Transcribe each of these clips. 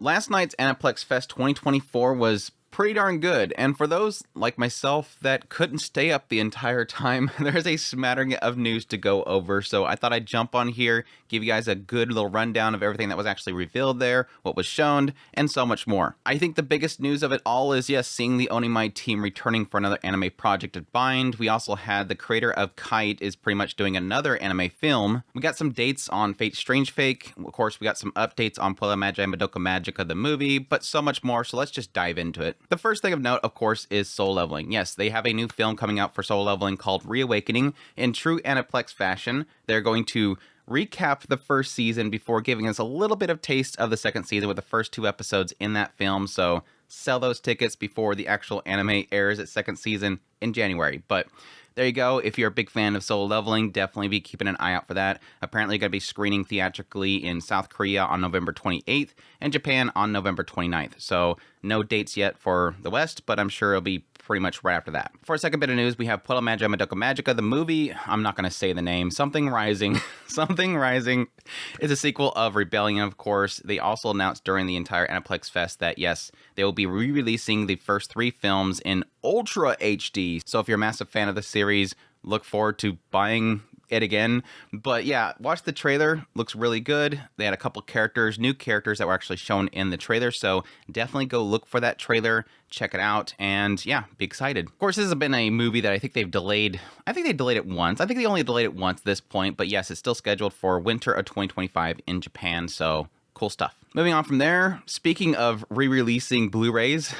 Last night's Aniplex Fest 2024 was pretty darn good, and for those like myself that couldn't stay up the entire time, there's a smattering of news to go over, so I thought I'd jump on here, give you guys a good little rundown of everything that was actually revealed there, what was shown, and so much more. I think the biggest news of it all is, yes, seeing the Onimai team returning for another anime project at Bind. We also had the creator of Kite is pretty much doing another anime film. We got some dates on Fate Strange Fake. Of course, we got some updates on Puella Magi Madoka Magica, the movie, but so much more, so let's just dive into it. The first thing of note, of course, is Soul Leveling. Yes, they have a new film coming out for Soul Leveling called Reawakening. In true Aniplex fashion, they're going to recap the first season before giving us a little bit of taste of the second season with the first 2 episodes in that film, so sell those tickets before the actual anime airs its second season in January. But there you go. If you're a big fan of Soul Leveling, definitely be keeping an eye out for that. Apparently going to be screening theatrically in South Korea on November 28th and Japan on November 29th. So no dates yet for the West, but I'm sure it'll be pretty much right after that. For a second bit of news, we have Puella Magi Madoka Magica, the movie. I'm not going to say the name. Something Rising. Something Rising is a sequel of Rebellion, of course. They also announced during the entire Aniplex Fest that, yes, they will be re-releasing the first 3 films in Ultra HD. So if you're a massive fan of the series, look forward to buying it again. But yeah, watch the trailer. Looks really good. They had a couple characters, new characters that were actually shown in the trailer. So definitely go look for that trailer, check it out, and yeah, be excited. Of course, this has been a movie that I think they've delayed. I think they delayed it once. I think they only delayed it once at this point. But yes, it's still scheduled for winter of 2025 in Japan. So cool stuff. Moving on from there, speaking of re-releasing Blu-rays,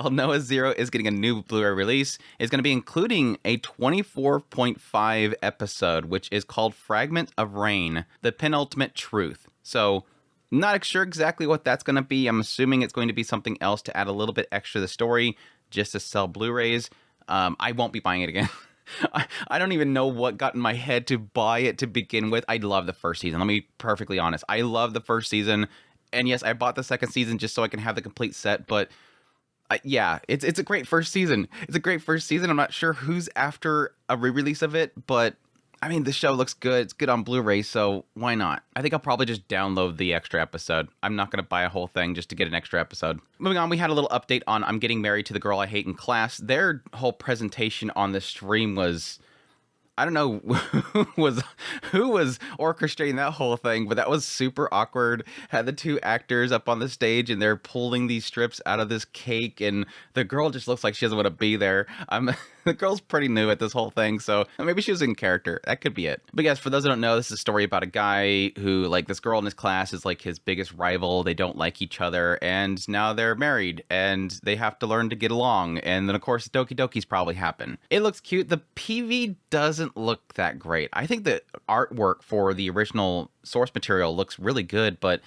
Noah Zero is getting a new Blu-ray release. It's going to be including a 24.5 episode, which is called Fragment of Rain, The Penultimate Truth. So, not sure exactly what that's going to be. I'm assuming it's going to be something else to add a little bit extra to the story, just to sell Blu-rays. I won't be buying it again. I don't even know what got in my head to buy it to begin with. I love the first season. Let me be perfectly honest. I love the first season. And yes, I bought the second season just so I can have the complete set, but yeah, it's a great first season. It's a great first season. I'm not sure who's after a re-release of it, but I mean, the show looks good. It's good on Blu-ray, so why not? I think I'll probably just download the extra episode. I'm not going to buy a whole thing just to get an extra episode. Moving on, we had a little update on I'm Getting Married to the Girl I Hate in Class. Their whole presentation on the stream was, I don't know who was orchestrating that whole thing, but that was super awkward. Had the 2 actors up on the stage and they're pulling these strips out of this cake, and the girl just looks like she doesn't want to be there. The girl's pretty new at this whole thing, so maybe she was in character. That could be it. But yes, for those who don't know, this is a story about a guy who, like, this girl in his class is like his biggest rival. They don't like each other, and now they're married, and they have to learn to get along. And then, of course, Doki Dokis probably happen. It looks cute. The PV doesn't look that great. I think the artwork for the original source material looks really good, but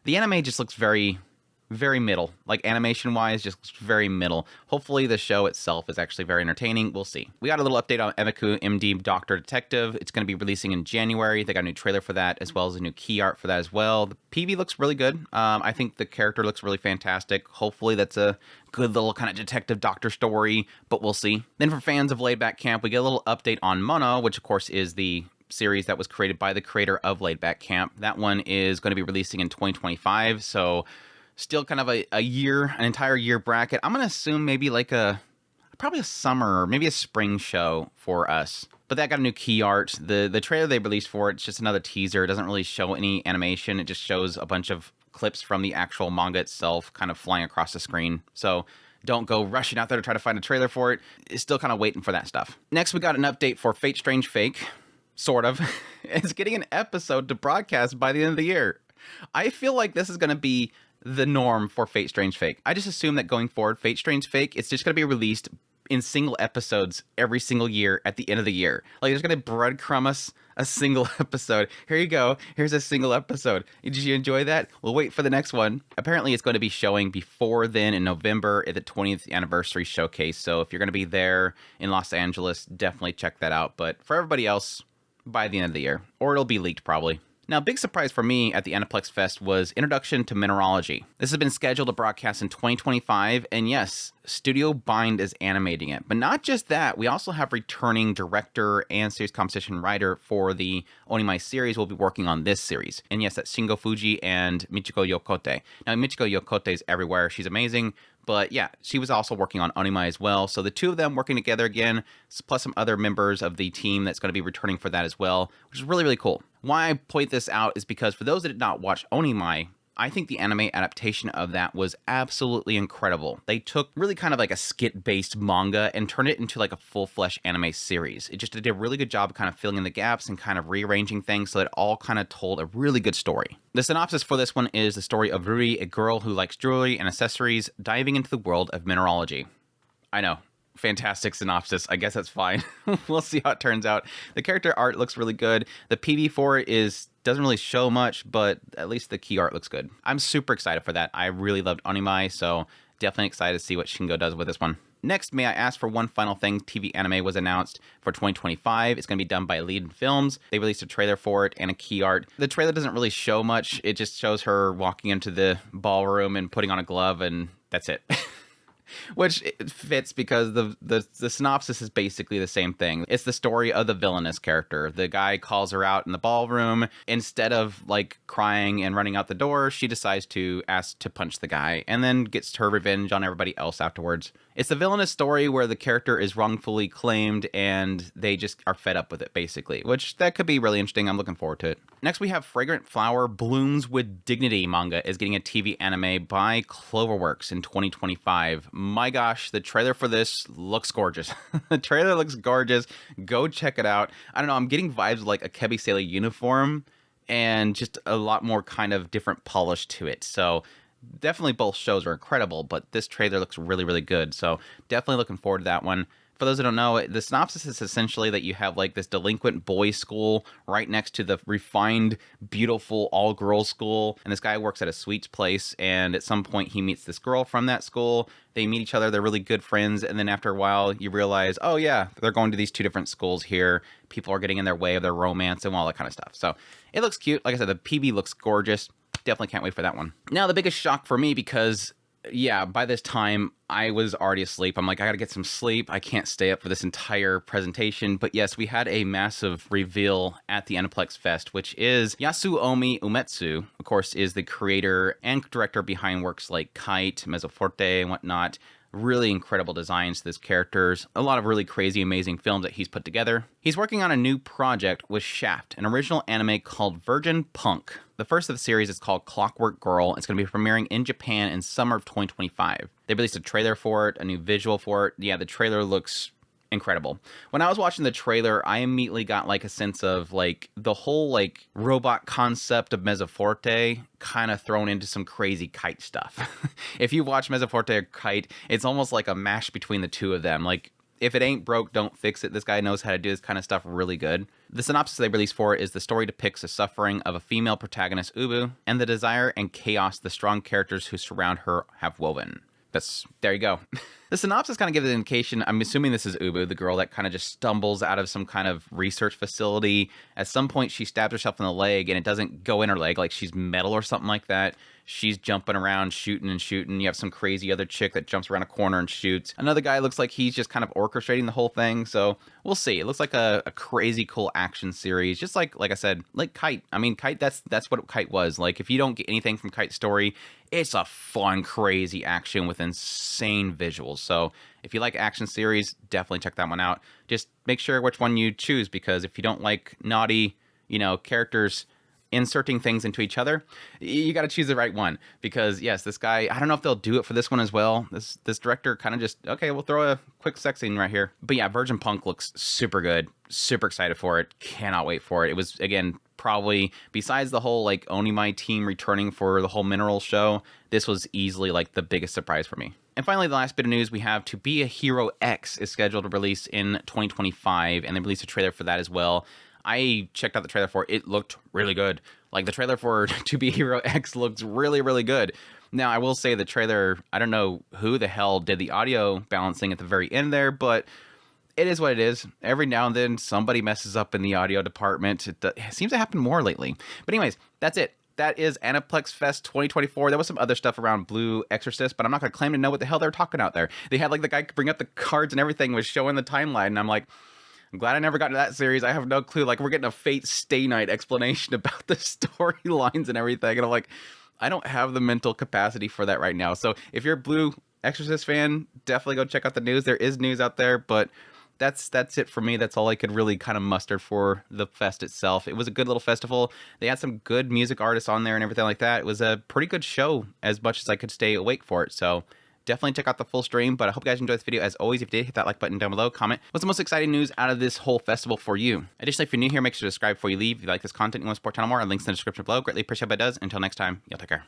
the anime just looks very middle. Like, animation wise, just looks very middle. Hopefully the show itself is actually very entertaining. We'll see. We got a little update on Emiku MD Doctor Detective. It's going to be releasing in January. They got a new trailer for that, as well as a new key art for that as well. The PV looks really good. I think the character looks really fantastic. Hopefully that's a good little kind of detective doctor story, but we'll see. Then for fans of Laid Back Camp, we get a little update on Mono, which of course is the series that was created by the creator of Laid Back Camp. That one is going to be releasing in 2025, so still kind of an entire year bracket. I'm going to assume maybe like probably a summer or maybe a spring show for us. But that got a new key art. The trailer they released for it's just another teaser. It doesn't really show any animation. It just shows a bunch of clips from the actual manga itself kind of flying across the screen. So don't go rushing out there to try to find a trailer for it. It's still kind of waiting for that stuff. Next, we got an update for Fate Strange Fake. Sort of. It's getting an episode to broadcast by the end of the year. I feel like this is going to be the norm for Fate Strange Fake. I just assume that going forward, Fate Strange Fake, it's just going to be released in single episodes every single year at the end of the year. Like, they're going to breadcrumb us a single episode. Here you go. Here's a single episode. Did you enjoy that? We'll wait for the next one. Apparently, it's going to be showing before then in November at the 20th anniversary showcase. So if you're going to be there in Los Angeles, definitely check that out. But for everybody else, by the end of the year. Or it'll be leaked probably. Now, big surprise for me at the Aniplex Fest was Introduction to Minerology. This has been scheduled to broadcast in 2025, and yes, Studio Bind is animating it. But not just that, we also have returning director and series composition writer for the Onimai series will be working on this series. And yes, that's Shingo Fuji and Michiko Yokote. Now, Michiko Yokote is everywhere. She's amazing. But yeah, she was also working on Onimai as well. So the two of them working together again, plus some other members of the team that's going to be returning for that as well, which is really, really cool. Why I point this out is because for those that did not watch Onimai, I think the anime adaptation of that was absolutely incredible. They took really kind of like a skit-based manga and turned it into like a full-fledged anime series. It just did a really good job of kind of filling in the gaps and kind of rearranging things so that it all kind of told a really good story. The synopsis for this one is the story of Ruri, a girl who likes jewelry and accessories, diving into the world of mineralogy. I know. Fantastic synopsis. I guess that's fine. We'll see how it turns out. The character art looks really good. The PV for it doesn't really show much, but at least the key art looks good. I'm super excited for that. I really loved Onimai, so definitely excited to see what Shingo does with this one. Next, may I ask for one final thing? TV anime was announced for 2025. It's going to be done by Lead Films. They released a trailer for it and a key art. The trailer doesn't really show much. It just shows her walking into the ballroom and putting on a glove, and that's it. Which fits because the synopsis is basically the same thing. It's the story of the villainous character. The guy calls her out in the ballroom. Instead of like crying and running out the door, she decides to ask to punch the guy and then gets her revenge on everybody else afterwards. It's the villainous story where the character is wrongfully claimed and they just are fed up with it, basically, which that could be really interesting. I'm looking forward to it. Next, we have Fragrant Flower Blooms with Dignity manga is getting a TV anime by Cloverworks in 2025. My gosh, the trailer for this looks gorgeous. The trailer looks gorgeous. Go check it out. I don't know, I'm getting vibes of like a Kebi Sailor uniform and just a lot more kind of different polish to it. So definitely both shows are incredible, but this trailer looks really, really good. So definitely looking forward to that one. For those that don't know, the synopsis is essentially that you have like this delinquent boys' school right next to the refined, beautiful all-girls school. And this guy works at a sweets place. And at some point he meets this girl from that school. They meet each other. They're really good friends. And then after a while you realize, oh yeah, they're going to these two different schools here. People are getting in their way of their romance and all that kind of stuff. So it looks cute. Like I said, the PV looks gorgeous. Definitely can't wait for that one. Now, the biggest shock for me because yeah, by this time, I was already asleep. I'm like, I gotta get some sleep. I can't stay up for this entire presentation. But yes, we had a massive reveal at the Aniplex Fest, which is Yasuomi Umetsu, of course, is the creator and director behind works like Kite, Mezzoforte, and whatnot. Really incredible designs to his characters. A lot of really crazy, amazing films that he's put together. He's working on a new project with Shaft, an original anime called Virgin Punk. The first of the series is called Clockwork Girl. It's going to be premiering in Japan in summer of 2025. They released a trailer for it, a new visual for it. Yeah, the trailer looks incredible. When I was watching the trailer, I immediately got like a sense of like the whole like robot concept of Mezzoforte kind of thrown into some crazy Kite stuff. If you watch Mezzoforte or Kite, it's almost like a mash between the two of them. Like, if it ain't broke, don't fix it. This guy knows how to do this kind of stuff really good. The synopsis they released for it is the story depicts the suffering of a female protagonist, Ubu, and the desire and chaos the strong characters who surround her have woven. There you go. The synopsis kind of gives an indication. I'm assuming this is Ubu, the girl that kind of just stumbles out of some kind of research facility. At some point, she stabs herself in the leg, and it doesn't go in her leg, like she's metal or something like that. She's jumping around, shooting and shooting. You have some crazy other chick that jumps around a corner and shoots. Another guy looks like he's just kind of orchestrating the whole thing. So we'll see. It looks like a crazy cool action series. Just like I said, like Kite. I mean, Kite, that's what Kite was. Like, if you don't get anything from Kite's story, it's a fun, crazy action with insane visuals. So if you like action series, definitely check that one out. Just make sure which one you choose, because if you don't like naughty, characters inserting things into each other, you got to choose the right one. Because yes, this guy, I don't know if they'll do it for this one as well. This director kind of just, okay, we'll throw a quick sex scene right here. But yeah, Virgin Punk looks super good. Super excited for it. Cannot wait for it. It was, again, probably, besides the whole like Onimai team returning for the whole Mineral show, this was easily like the biggest surprise for me. And finally, the last bit of news we have, To Be a Hero X is scheduled to release in 2025, and they released a trailer for that as well. I checked out the trailer for it. It looked really good. Like, the trailer for To Be a Hero X looks really, really good. Now, I will say the trailer, I don't know who the hell did the audio balancing at the very end there, but it is what it is. Every now and then somebody messes up in the audio department. It seems to happen more lately. But anyways, that's it. That is Aniplex Fest 2024. There was some other stuff around Blue Exorcist, but I'm not going to claim to know what the hell they're talking out there. They had like the guy bring up the cards and everything, was showing the timeline, and I'm like, I'm glad I never got to that series. I have no clue. Like, we're getting a Fate Stay Night explanation about the storylines and everything, and I'm like, I don't have the mental capacity for that right now. So if you're a Blue Exorcist fan, definitely go check out the news. There is news out there, but that's it for me. That's all I could really kind of muster for the fest itself. It was a good little festival. They had some good music artists on there and everything like that. It was a pretty good show, as much as I could stay awake for it. So definitely check out the full stream. But I hope you guys enjoyed this video. As always, if you did, hit that like button down below. Comment what's the most exciting news out of this whole festival for you. Additionally, if you're new here, make sure to subscribe before you leave. If you like this content, you want to support channel more, links in the description below. Greatly appreciate it if it does. Until next time, y'all take care.